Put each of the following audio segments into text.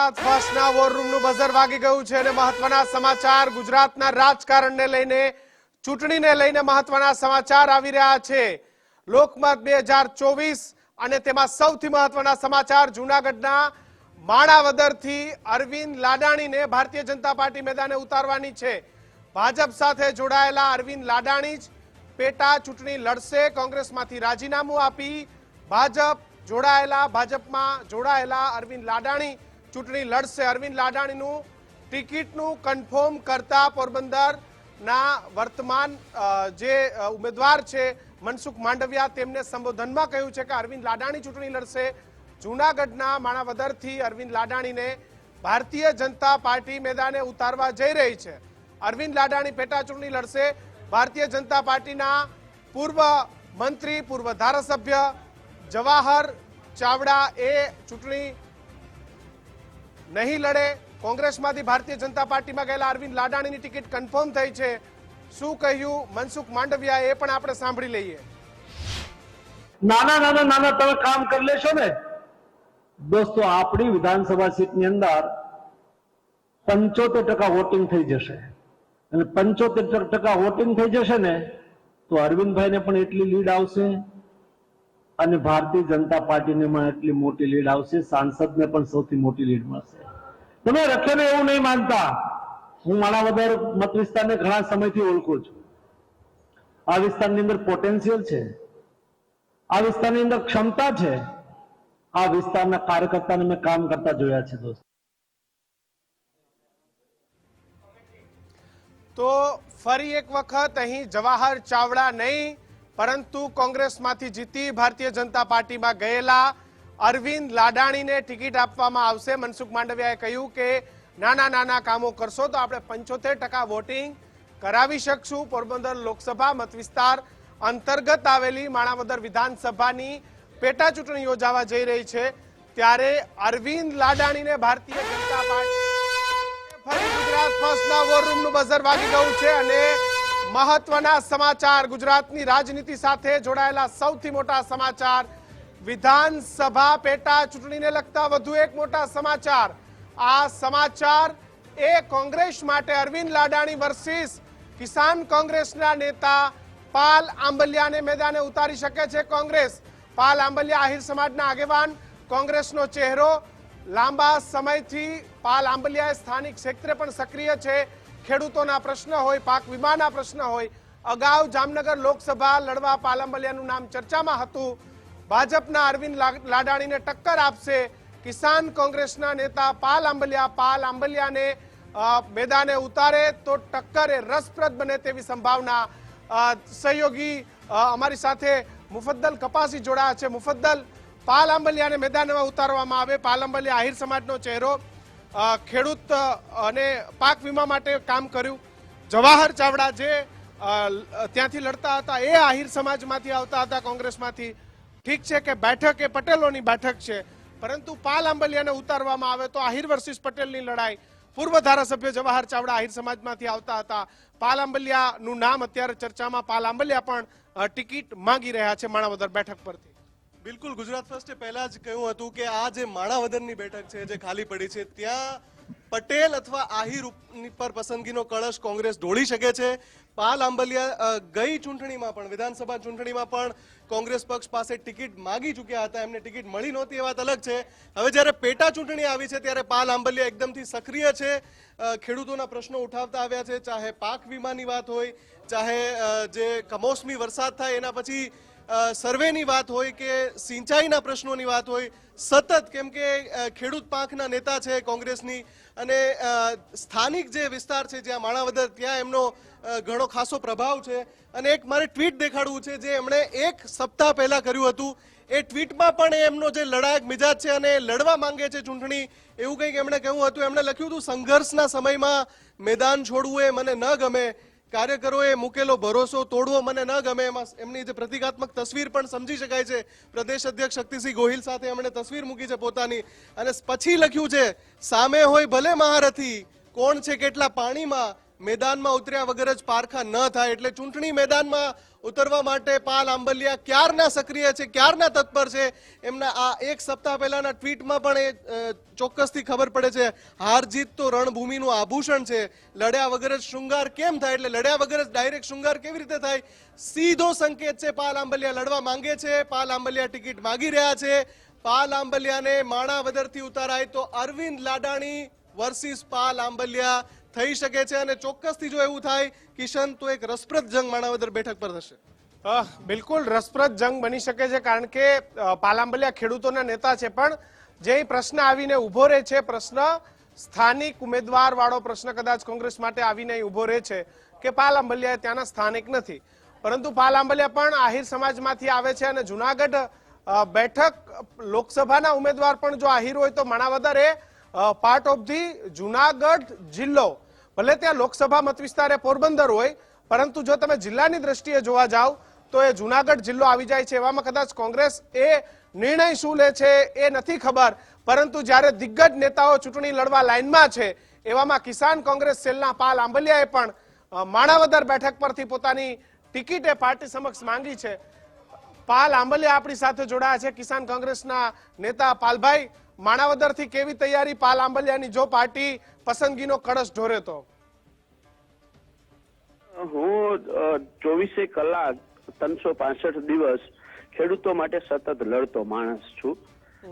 Gujarat ફર્સ્ટના war રૂમનું buzzer વાગી ગયું છે અને મહત્વના સમાચાર ગુજરાતના રાજકારણને લઈને ચૂંટણીને લઈને મહત્વના સમાચાર આવી રહ્યા છે। લોકમત 2024 અને તેમાં સૌથી મહત્વના સમાચાર જૂનાગઢના માણાવદરથી અરવિંદ લાડાણીને ભારતીય જનતા પાર્ટી મેદાને ઉતારવાની છે। ભાજપ સાથે જોડાયેલા અરવિંદ લાડાણી જ પેટા ચૂંટણી લડશે। કોંગ્રેસમાંથી રાજીનામું આપી ભાજપમાં જોડાયેલા અરવિંદ લાડાણી ચૂંટણી લડશે। અરવિંદ લાડાણીનું ટિકિટનું કન્ફર્મ કરતા પોરબંદરના વર્તમાન જે ઉમેદવાર છે મનસુખ માંડવિયા તેમને સંબોધનમાં કહ્યું છે કે અરવિંદ લાડાણી ચૂંટણી લડશે। જૂનાગઢના માણાવદરથી અરવિંદ લાડાણીને ભારતીય જનતા પાર્ટી મેદાને ઉતારવા જઈ રહી છે। અરવિંદ લાડાણી પેટા ચૂંટણી લડશે। ભારતીય જનતા પાર્ટીના પૂર્વ મંત્રી પૂર્વ ધારાસભ્ય જવાહર ચાવડા એ ચૂંટણી નહીં લડે। કોંગ્રેસમાંથી ભારતીય જનતા પાર્ટીમાં ગયેલા અરવિંદ લાડાણીની ટિકિટ કન્ફર્મ થઈ છે। શું કહ્યું મનસુખ માંડવિયા એ પણ આપણે સાંભળી લઈએ। નાના તમે કામ કરી લેશો ને દોસ્તો, આપણી વિધાનસભા સીટની અંદર 75% વોટિંગ થઈ જશે અને 75% વોટિંગ થઈ જશે ને તો અરવિંદભાઈને પણ એટલી લીડ આવશે અને ભારતીય જનતા પાર્ટીને પણ એટલી મોટી લીડ આવશે। સાંસદને પણ સૌથી મોટી લીડ મળશે। તમે રખેને એવું નહીં માનતા, હું માણાવદર મત વિસ્તારને ઘણા સમયથી ઓળખું છું। આ વિસ્તારની અંદર પોટેન્શિયલ છે, આ વિસ્તારની અંદર ક્ષમતા છે। આ વિસ્તારના કાર્યકર્તાને મેં કામ કરતા જોયા છે દોસ્તો। તો ફરી એક વખત અહીં જવાહર ચાવડા નહીં પરંતુ કોંગ્રેસમાંથી જીતી ભારતીય જનતા પાર્ટીમાં ગયેલા અરવિંદ લાડાણીને ટિકિટ આપવામાં આવશે। મનસુખ માંડવિયાએ કહ્યું કે નાના કામો કરશો તો આપણે 75% વોટિંગ કરાવી શકશું। પોરબંદર લોકસભા મત વિસ્તાર અંતર્ગત આવેલી માણાવદર વિધાનસભાની પેટા ચૂંટણી યોજાવા જઈ રહી છે ત્યારે અરવિંદ લાડાણીને ભારતીય જનતા પાર્ટી ફરી ગુજરાત ફર્સ્ટના વોર રૂમનું બઝર વાગી ગયું છે અને મહત્વના સમાચાર ગુજરાતની રાજનીતિ સાથે જોડાયેલા સૌથી મોટા સમાચાર વિધાનસભા પેટા ચૂંટણીને લગતા વધુ એક મોટા સમાચાર। આ સમાચાર એ કોંગ્રેસ માટે અરવિંદ લાડાણી વર્સિસ કિસાન કોંગ્રેસના નેતા પાલ આંબલિયાને મેદાને ઉતારી શકે છે કોંગ્રેસ। પાલ આંબલિયા આહિર સમાજના આગેવાન, કોંગ્રેસનો ચહેરો। લાંબા સમયથી પાલ આંબલિયા સ્થાનિક ક્ષેત્રે પણ સક્રિય છે। ખેડૂતોના પ્રશ્ન હોય, પાક વીમાના પ્રશ્ન હોય, અગાઉ જામનગર લોકસભા લડવા પાલ આંબલિયાનું નામ ચર્ચામાં હતું। ભાજપના અરવિંદ લાડાણીને ટક્કર આપશે કિસાન કોંગ્રેસના નેતા પાલ આંબલિયાને મેદાને ઉતારે તો ટક્કર એ રસપ્રદ બને તેવી સંભાવના। સહયોગી અમારી સાથે મુફદ્દલ કપાસી જોડાયા છે। મુફદ્દલ, પાલ આંબલિયાને મેદાનમાં ઉતારવામાં આવે, પાલ આંબલિયા આહિર સમાજનો ચહેરો, ખેડૂત અને પાક વીમા માટે કામ કર્યું। જવાહર ચાવડા જે ત્યાંથી લડતા હતા એ આહિર સમાજમાંથી આવતા હતા કોંગ્રેસમાંથી। ઠીક છે કે બેઠક એ પટેલોની બેઠક છે પરંતુ પાલ આંબલિયાને ઉતારવામાં આવે તો આહિર વર્સિસ પટેલની લડાઈ। પૂર્વ ધારાસભ્ય જવાહર ચાવડા આહિર સમાજમાંથી આવતા હતા। પાલ આંબલિયાનું નામ અત્યારે ચર્ચામાં। પાલ આંબલિયા પણ ટિકિટ માંગી રહ્યા છે માણાવદર બેઠક પરથી। બિલકુલ, ગુજરાત ફર્સ્ટે પહેલા જ કહ્યું હતું કે આ જે માણાવદરની બેઠક છે જે ખાલી પડી છે ત્યાં પટેલ અથવા આહિર પર પસંદગીનો કળશ કોંગ્રેસ ઢોળી શકે છે। પાલ આંબલિયા ગઈ ચૂંટણીમાં પણ, વિધાનસભા ચૂંટણીમાં પણ કોંગ્રેસ પક્ષ પાસે ટિકિટ માગી ચૂક્યા હતા, એમને ટિકિટ મળી નહોતી એ વાત અલગ છે। હવે જ્યારે પેટા ચૂંટણી આવી છે ત્યારે પાલ આંબલિયા એકદમથી સક્રિય છે, ખેડૂતોના પ્રશ્નો ઉઠાવતા આવ્યા છે, ચાહે પાક વીમાની વાત હોય, ચાહે જે કમોસમી વરસાદ થાય એના પછી સર્વેની વાત હોય કે સિંચાઈના પ્રશ્નોની વાત હોય, સતત કેમ કે ખેડૂત પાંખના નેતા છે કોંગ્રેસની અને સ્થાનિક જે વિસ્તાર છે જ્યાં માણાવદર ત્યાં એમનો ઘણો ખાસો પ્રભાવ છે। અને એક મારે ટ્વીટ દેખાડવું છે જે એમણે એક સપ્તાહ પહેલા કર્યું હતું। એ ટ્વીટમાં પણ એમનો જે લડાયક મિજાજ છે અને લડવા માંગે છે ચૂંટણી એવું કંઈક એમણે કહ્યું હતું। એમણે લખ્યું હતું, સંઘર્ષના સમયમાં મેદાન છોડવું એ મને ન ગમે, કાર્યકરોએ મૂકેલો ભરોસો તોડવો મને ન ગમે। એમાં એમની જે પ્રતિકાત્મક તસવીર પણ સમજી શકાય છે, પ્રદેશ અધ્યક્ષ શક્તિસિંહ ગોહિલ સાથે એમણે તસવીર મૂકી છે પોતાની અને પછી લખ્યું છે, સામે હોય ભલે મહારથી, કોણ છે કેટલા પાણીમાં, મેદાનમાં ઉતર્યા વગર જ પારખા ન થાય। એટલે ચૂંટણી મેદાનમાં ઉતરવા માટે પાલ આંબલિયા ક્યારના સક્રિય છે, ક્યારના તત્પર છે. એમના આ એક સપ્તાહ પહેલાના ટ્વીટમાં પણ એ ચોક્કસથી ખબર પડે છે. હાર જીત તો રણભૂમિનું આભૂષણ છે. લડ્યા વગર જ શૃંગાર કેમ થાય, એટલે લડ્યા વગર જ ડાયરેક્ટ શૃંગાર કેવી રીતે થાય? સીધો સંકેત છે. પાલ આંબલિયા લડવા માંગે છે, પાલ આંબલિયા ટિકિટ માંગી રહ્યા છે. પાલ આંબલિયાને માણાવદરથી ઉતારાય તો અરવિંદ લાડાણી વર્સિસ પાલ આંબલિયા થઈ શકે છે. અને ચોક્કસથી જો એવું થાય કિશન, તો એક રસપ્રદ જંગ માણાવદર બેઠક પર થશે. બિલકુલ રસપ્રદ જંગ બની શકે છે, કારણ કે પાલ આંબલિયા ખેડૂતોના નેતા છે, પણ જે પ્રશ્ન આવીને ઉભો રહે છે, પ્રશ્ન સ્થાનિક ઉમેદવાર વાળો પ્રશ્ન કદાચ કોંગ્રેસ માટે આવીને ઉભો રહે છે કે પાલ આંબલિયા ત્યાંના સ્થાનિક નથી, પરંતુ પાલ આંબલિયા પણ આહિર સમાજમાંથી આવે છે અને જુનાગઢ બેઠક લોકસભાના ઉમેદવાર પણ જો આહિર હોય તો માણાવદર એ પાર્ટ ઓફ ધી જુનાગઢ જિલ્લો, ભલે ત્યાં લોકસભા મત વિસ્તાર પોરબંદર હોય, પરંતુ જો તમે જિલ્લાની દ્રષ્ટિએ જોવા જાવ તો એ જુનાગઢ જિલ્લો આવી જાય છે. એવામાં કદાચ કોંગ્રેસ એ નિર્ણય શું લે છે એ નથી ખબર, પરંતુ જ્યારે દિગ્ગજ નેતાઓ ચૂંટણી લડવા લાઇનમાં છે, એવામાં કિસાન કોંગ્રેસ સેલના પાલ આંબલિયાએ પણ માણાવદર બેઠક પરથી પોતાની ટિકિટ એ પાર્ટી સમક્ષ માંગી છે. પાલ આંબલિયા આપણી સાથે જોડાયા છે, કિસાન કોંગ્રેસના નેતા. પાલભાઈ, માણાવદરથી કેવી તૈયારી પાલ આંબલિયાની જો પાર્ટી પસંદગીનો કળશ ઢોરે તો? હું 24 કલાક 365 દિવસ ખેડૂતો માટે સતત લડતો માણસ છું.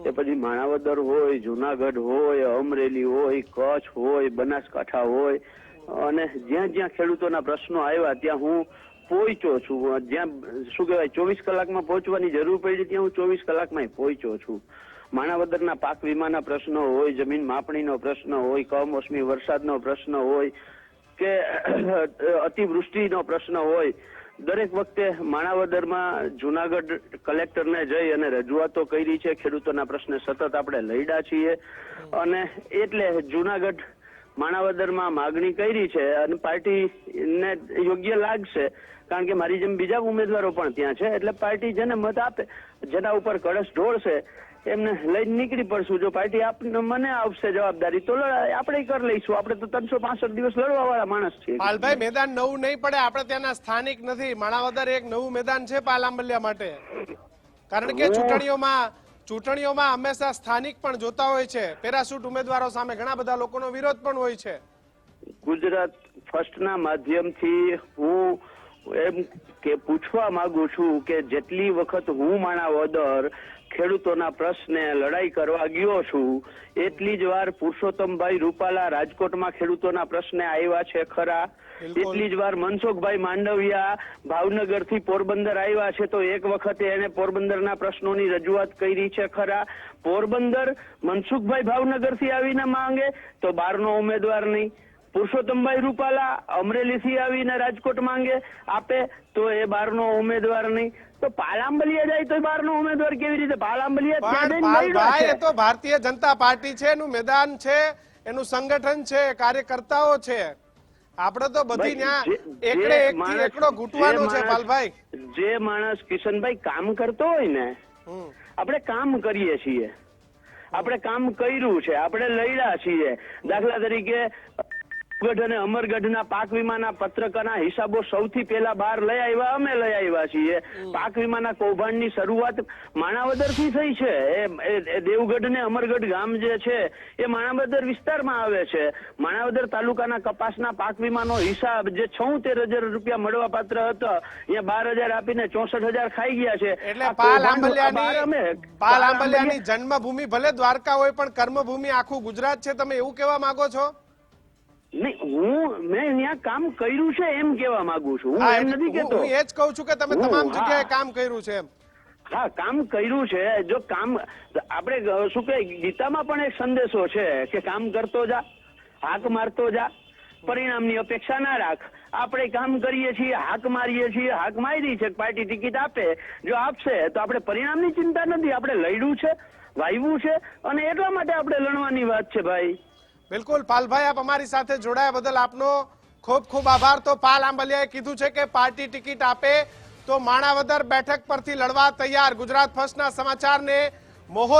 એ પછી માણાવદર હોય, જુનાગઢ હોય, અમરેલી હોય, કચ્છ હોય, બનાસકાંઠા હોય, અને જ્યાં જ્યાં ખેડૂતોના પ્રશ્નો આવ્યા ત્યાં હું પહોંચ્યો છું. જ્યાં શું કહેવાય 24 કલાકમાં પહોંચવાની જરૂર પડી ત્યાં હું 24 કલાકમાં પહોંચ્યો છું. માણાવદરના પાક વીમાના પ્રશ્નો હોય, જમીન માપણીનો પ્રશ્ન હોય, કમોસમી વરસાદનો પ્રશ્ન હોય કે અતિવૃષ્ટિનો પ્રશ્ન હોય, દરેક વખતે માણાવદરમાં જુનાગઢ કલેક્ટરને જઈ અને રજૂઆતો કરી છે. ખેડૂતોના પ્રશ્ને સતત આપણે લડ્યા છીએ, અને એટલે જુનાગઢ માણાવદરમાં માગણી કરી છે અને પાર્ટીને યોગ્ય લાગશે, કારણ કે મારી જેમ બીજા ઉમેદવારો પણ ત્યાં છે. એટલે પાર્ટી જેને મત આપે, જેના ઉપર કળશ ઢોળશે, એમને લઈને નીકળી પડશું. જો પાર્ટી મને આપશે જવાબદારી તો આપણે કરી લઈશું. આપણે તો 365 દિવસ લડવા વાળા માણસ છીએ. પાલભાઈ, મેદાન નવું નહીં પડે, આપણે ત્યાંના સ્થાનિક નથી. માણાવદર એક નવું મેદાન છે પાલ આંબલિયા માટે, કારણ કે ચૂંટણીઓમાં હંમેશા સ્થાનિક પણ જોતા હોય છે. પેરાશૂટ ઉમેદવારો સામે ઘણા બધા લોકોનો વિરોધ પણ હોય છે. ગુજરાત ફર્સ્ટના માધ્યમથી હું એમ કે પૂછવા માંગુ છું કે જેટલી વખત હું માણાવદર ખેડૂતોના પ્રશ્ને લડાઈ કરવા ગયો છું, એટલી જ વાર પુરુષોત્તમભાઈ રૂપાલા રાજકોટમાં ખેડૂતોના પ્રશ્ને આવ્યા છે ખરા. એટલી જ વાર મનસુખભાઈ માંડવિયા ભાવનગરથી પોરબંદર આવ્યા છે, તો એક વખતે એને પોરબંદરના પ્રશ્નોની રજૂઆત કરી છે ખરા. પોરબંદર મનસુખભાઈ ભાવનગરથી આવીને માંગે તો બહારનો ઉમેદવાર નહીં. પુરુષોત્તમભાઈ રૂપાલા અમરેલીથી આવીને રાજકોટ માંગે આપે તો એ બહારનો ઉમેદવાર નહીં. તો પાલ આંબલિયા જાય તો બહારનો ઉમેદવાર કેવી રીતે? પાલ આંબલિયા તો ભારતીય જનતા પાર્ટી છે, એનું મેદાન છે, એનું સંગઠન છે, કાર્યકર્તાઓ છે. આપણે તો બધી એકડો ઘૂંટવાનો છે. પાલભાઈ, જે માણસ કિશનભાઈ કામ કરતો હોય ને, આપણે કામ કરીએ છીએ, આપણે કામ કર્યું છે, આપણે લડ્યા છીએ. દાખલા તરીકે ગઢ અને અમરગઢના પાક વીમાના પત્રકના હિસાબો સૌથી પહેલા બહાર લઈ આવ્યા અમે લઈ આવ્યા છીએ. પાક વીમાના કૌભાંડની શરૂઆત માણાવદરથી થઈ છે. એ દેવગઢ ને અમરગઢ ગામ જે છે એ માણાવદર વિસ્તારમાં આવે છે. માણાવદર તાલુકાના કપાસના પાક વીમાનો હિસાબ જે 76,000 રૂપિયા મળવા પાત્ર હતો, અહીંયા 12,000 આપીને 64,000 ખાઈ ગયા છે. એટલે પાલ આંબલિયાની જન્મભૂમિ ભલે દ્વારકા હોય, પણ કર્મભૂમિ આખું ગુજરાત છે, તમે એવું કહેવા માંગો છો? નહીં, મેં અહીંયા કામ કર્યું છે એમ કહેવા માંગુ છું. હું એમ નથી કેતો. હું એ જ કહું છું કે તમે તમામ જગ્યાએ કામ કર્યું છે એમ. હા, કામ કર્યું છે. જો કામ આપણે શું કે ગીતામાં પણ એક સંદેશો છે કે કામ કરતો જા, હાક મારતો જા, પરિણામની અપેક્ષા ના રાખ. આપણે કામ કરીએ છીએ, હાક મારીએ છીએ, હાક મારી છે, પાર્ટી ટિકિટ આપે, જો આપશે તો આપણે પરિણામની ચિંતા નથી. આપણે લડ્યું છે, વાવ્યું છે, અને એટલા માટે આપણે લડવાની વાત છે ભાઈ. બિલકુલ પાલભાઈ, આપ અમારી સાથે જોડાયા બદલ આપનો ખૂબ ખૂબ આભાર. તો પાલ આંબલિયાએ કીધું છે કે પાર્ટી ટિકિટ આપે તો માણાવદર બેઠક પરથી લડવા તૈયાર. ગુજરાત ફર્સ્ટના સમાચારને મોહર